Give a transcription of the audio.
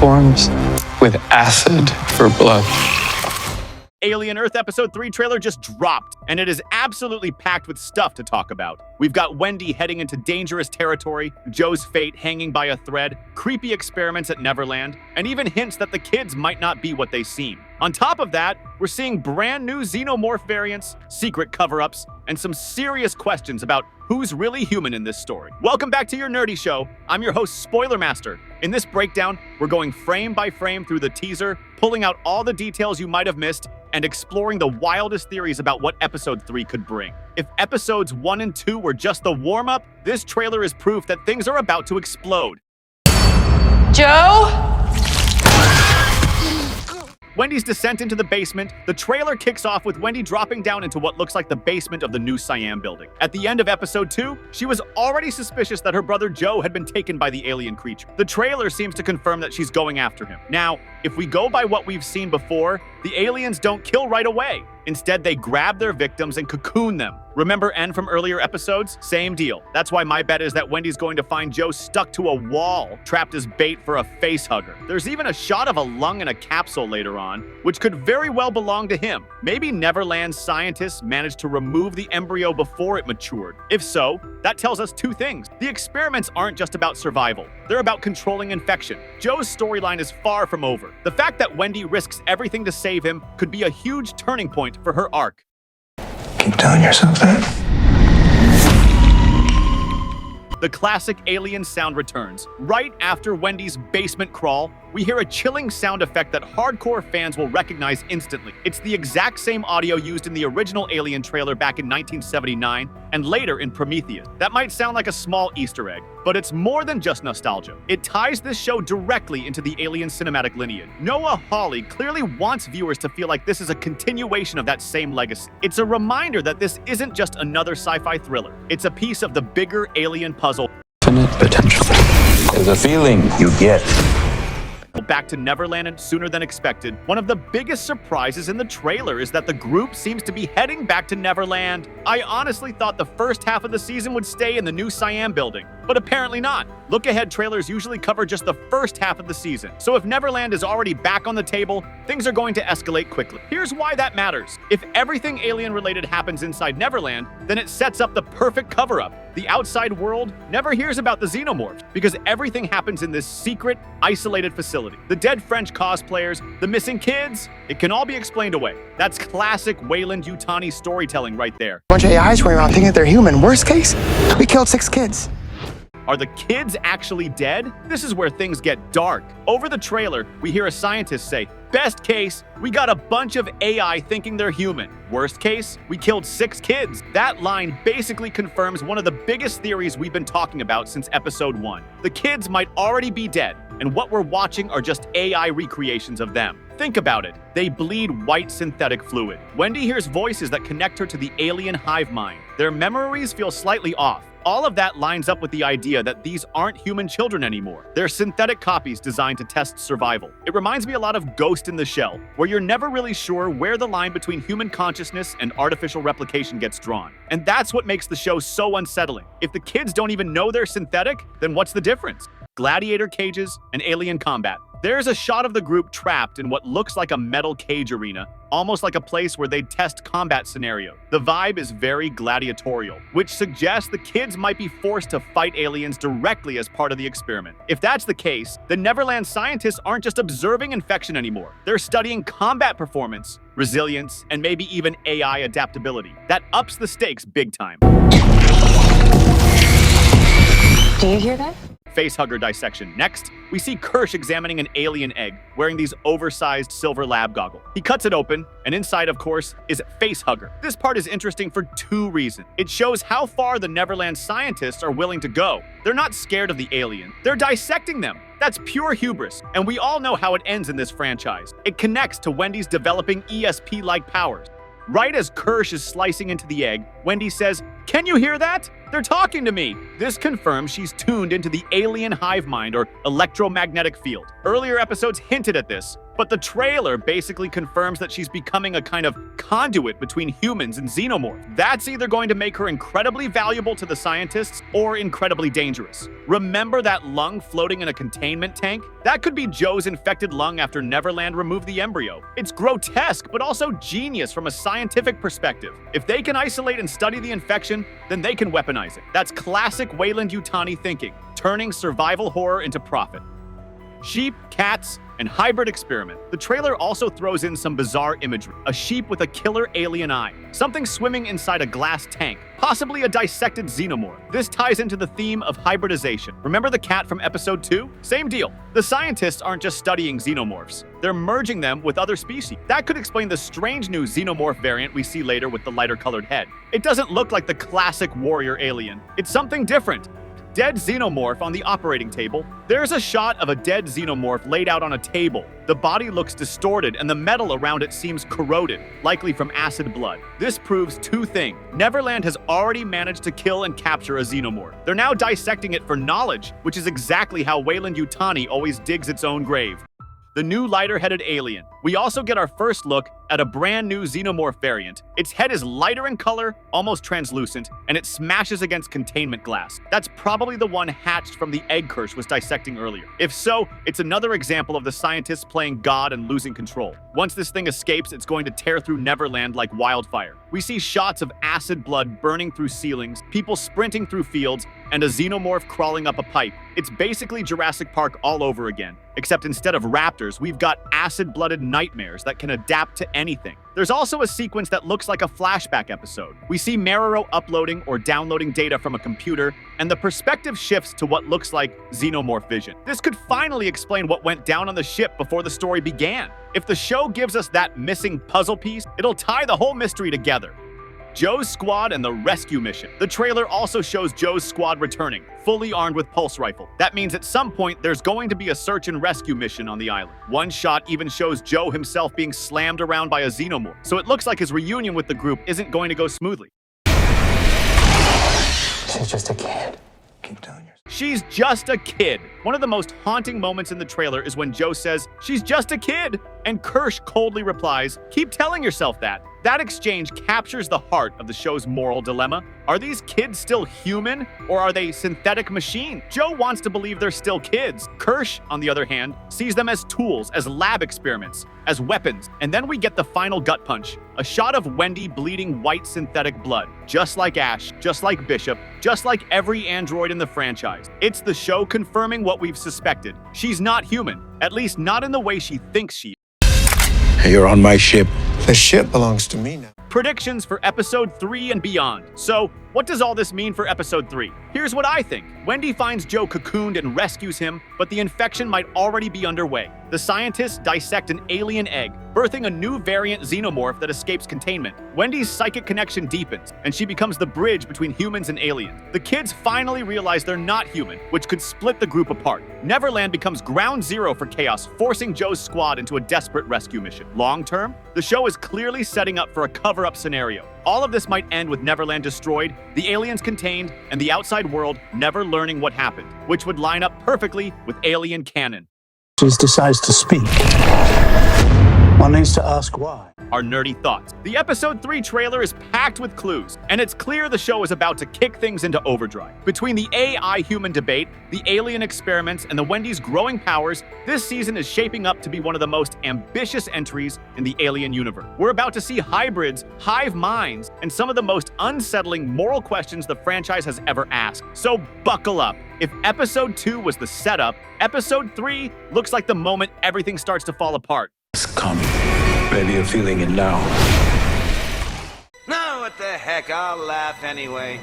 forms with acid for blood. Alien Earth Episode 3 trailer just dropped, and it is absolutely packed with stuff to talk about. We've got Wendy heading into dangerous territory, Joe's fate hanging by a thread, creepy experiments at Neverland, and even hints that the kids might not be what they seem. On top of that, we're seeing brand new Xenomorph variants, secret cover-ups, and some serious questions about who's really human in this story. Welcome back to your nerdy show. I'm your host, Spoiler Master. In this breakdown, we're going frame by frame through the teaser, pulling out all the details you might have missed, and exploring the wildest theories about what Episode 3 could bring. If Episodes 1 and 2 were just the warm-up, this trailer is proof that things are about to explode. Joe? Wendy's descent into the basement. The trailer kicks off with Wendy dropping down into what looks like the basement of the new Siam building. At the end of Episode 2, she was already suspicious that her brother Joe had been taken by the alien creature. The trailer seems to confirm that she's going after him. Now, if we go by what we've seen before, the aliens don't kill right away. Instead, they grab their victims and cocoon them. Remember N from earlier episodes? Same deal. That's why my bet is that Wendy's going to find Joe stuck to a wall, trapped as bait for a face hugger. There's even a shot of a lung in a capsule later on, which could very well belong to him. Maybe Neverland's scientists managed to remove the embryo before it matured. If so, that tells us two things. The experiments aren't just about survival. They're about controlling infection. Joe's storyline is far from over. The fact that Wendy risks everything to save him could be a huge turning point for her arc. Keep telling yourself that. The classic alien sound returns. Right after Wendy's basement crawl, we hear a chilling sound effect that hardcore fans will recognize instantly. It's the exact same audio used in the original Alien trailer back in 1979 and later in Prometheus. That might sound like a small Easter egg, but it's more than just nostalgia. It ties this show directly into the Alien cinematic lineage. Noah Hawley clearly wants viewers to feel like this is a continuation of that same legacy. It's a reminder that this isn't just another sci-fi thriller. It's a piece of the bigger Alien puzzle. Infinite potential. There's a feeling you get. Back to Neverland and sooner than expected. One of the biggest surprises in the trailer is that the group seems to be heading back to Neverland. I honestly thought the first half of the season would stay in the new Siam building, but apparently not. Look-ahead trailers usually cover just the first half of the season, so if Neverland is already back on the table, things are going to escalate quickly. Here's why that matters. If everything alien-related happens inside Neverland, then it sets up the perfect cover-up. The outside world never hears about the Xenomorphs because everything happens in this secret, isolated facility. The dead French cosplayers, the missing kids, it can all be explained away. That's classic Weyland-Yutani storytelling right there. Bunch of AIs running around thinking that they're human. Worst case, we killed 6 kids. Are the kids actually dead? This is where things get dark. Over the trailer, we hear a scientist say, "Best case, we got a bunch of AI thinking they're human. Worst case, we killed 6 kids." That line basically confirms one of the biggest theories we've been talking about since episode 1. The kids might already be dead, and what we're watching are just AI recreations of them. Think about it. They bleed white synthetic fluid. Wendy hears voices that connect her to the alien hive mind. Their memories feel slightly off. All of that lines up with the idea that these aren't human children anymore. They're synthetic copies designed to test survival. It reminds me a lot of Ghost in the Shell, where you're never really sure where the line between human consciousness and artificial replication gets drawn. And that's what makes the show so unsettling. If the kids don't even know they're synthetic, then what's the difference? Gladiator cages and alien combat. There's a shot of the group trapped in what looks like a metal cage arena, almost like a place where they'd test combat scenario. The vibe is very gladiatorial, which suggests the kids might be forced to fight aliens directly as part of the experiment. If that's the case, then Neverland scientists aren't just observing infection anymore. They're studying combat performance, resilience, and maybe even AI adaptability. That ups the stakes big time. Do you hear that? Facehugger dissection. Next, we see Kirsch examining an alien egg, wearing these oversized silver lab goggles. He cuts it open, and inside, of course, is Facehugger. This part is interesting for 2 reasons. It shows how far the Neverland scientists are willing to go. They're not scared of the alien. They're dissecting them. That's pure hubris, and we all know how it ends in this franchise. It connects to Wendy's developing ESP-like powers. Right as Kirsch is slicing into the egg, Wendy says, "Can you hear that?" They're talking to me! This confirms she's tuned into the alien hive mind or electromagnetic field. Earlier episodes hinted at this, but the trailer basically confirms that she's becoming a kind of conduit between humans and Xenomorph. That's either going to make her incredibly valuable to the scientists or incredibly dangerous. Remember that lung floating in a containment tank? That could be Joe's infected lung after Neverland removed the embryo. It's grotesque, but also genius from a scientific perspective. If they can isolate and study the infection, then they can weaponize it. That's classic Weyland-Yutani thinking, turning survival horror into profit. Sheep, cats, and hybrid experiment. The trailer also throws in some bizarre imagery. A sheep with a killer alien eye. Something swimming inside a glass tank. Possibly a dissected xenomorph. This ties into the theme of hybridization. Remember the cat from episode 2? Same deal. The scientists aren't just studying xenomorphs. They're merging them with other species. That could explain the strange new xenomorph variant we see later with the lighter colored head. It doesn't look like the classic warrior alien. It's something different. Dead xenomorph on the operating table. There's a shot of a dead xenomorph laid out on a table. The body looks distorted and the metal around it seems corroded, likely from acid blood. This proves two things. Neverland has already managed to kill and capture a xenomorph. They're now dissecting it for knowledge, which is exactly how Weyland-Yutani always digs its own grave. The new lighter-headed alien. We also get our first look at a brand new Xenomorph variant. Its head is lighter in color, almost translucent, and it smashes against containment glass. That's probably the one hatched from the egg Kirsch was dissecting earlier. If so, it's another example of the scientists playing God and losing control. Once this thing escapes, it's going to tear through Neverland like wildfire. We see shots of acid blood burning through ceilings, people sprinting through fields, and a Xenomorph crawling up a pipe. It's basically Jurassic Park all over again, except instead of raptors, we've got acid-blooded nightmares that can adapt to anything. There's also a sequence that looks like a flashback episode. We see Marrow uploading or downloading data from a computer, and the perspective shifts to what looks like Xenomorph vision. This could finally explain what went down on the ship before the story began. If the show gives us that missing puzzle piece, it'll tie the whole mystery together. Joe's squad and the rescue mission. The trailer also shows Joe's squad returning, fully armed with pulse rifle. That means at some point there's going to be a search and rescue mission on the island. One shot even shows Joe himself being slammed around by a xenomorph, so it looks like his reunion with the group isn't going to go smoothly. She's just a kid. Keep telling yourself. She's just a kid. One of the most haunting moments in the trailer is when Joe says, "She's just a kid," and Kirsch coldly replies, "Keep telling yourself that." That exchange captures the heart of the show's moral dilemma. Are these kids still human, or are they synthetic machines? Joe wants to believe they're still kids. Kirsch, on the other hand, sees them as tools, as lab experiments, as weapons. And then we get the final gut punch. A shot of Wendy bleeding white synthetic blood. Just like Ash, just like Bishop, just like every android in the franchise. It's the show confirming what we've suspected. She's not human, at least not in the way she thinks she is. You're on my ship. The ship belongs to me now. Predictions for episode 3 and beyond. So, what does all this mean for episode 3? Here's what I think. Wendy finds Joe cocooned and rescues him, but the infection might already be underway. The scientists dissect an alien egg, birthing a new variant xenomorph that escapes containment. Wendy's psychic connection deepens, and she becomes the bridge between humans and aliens. The kids finally realize they're not human, which could split the group apart. Neverland becomes ground zero for chaos, forcing Joe's squad into a desperate rescue mission. Long term, the show is clearly setting up for a cover-up scenario. All of this might end with Neverland destroyed, the aliens contained, and the outside world never learning what happened, which would line up perfectly with Alien canon. She decides to speak. One needs to ask why. Our nerdy thoughts. The episode 3 trailer is packed with clues, and it's clear the show is about to kick things into overdrive. Between the AI-human debate, the alien experiments, and the Wendy's growing powers, this season is shaping up to be one of the most ambitious entries in the Alien universe. We're about to see hybrids, hive minds, and some of the most unsettling moral questions the franchise has ever asked. So buckle up. If episode 2 was the setup, episode 3 looks like the moment everything starts to fall apart. It's coming. Maybe you're feeling it now. No, what the heck, I'll laugh anyway.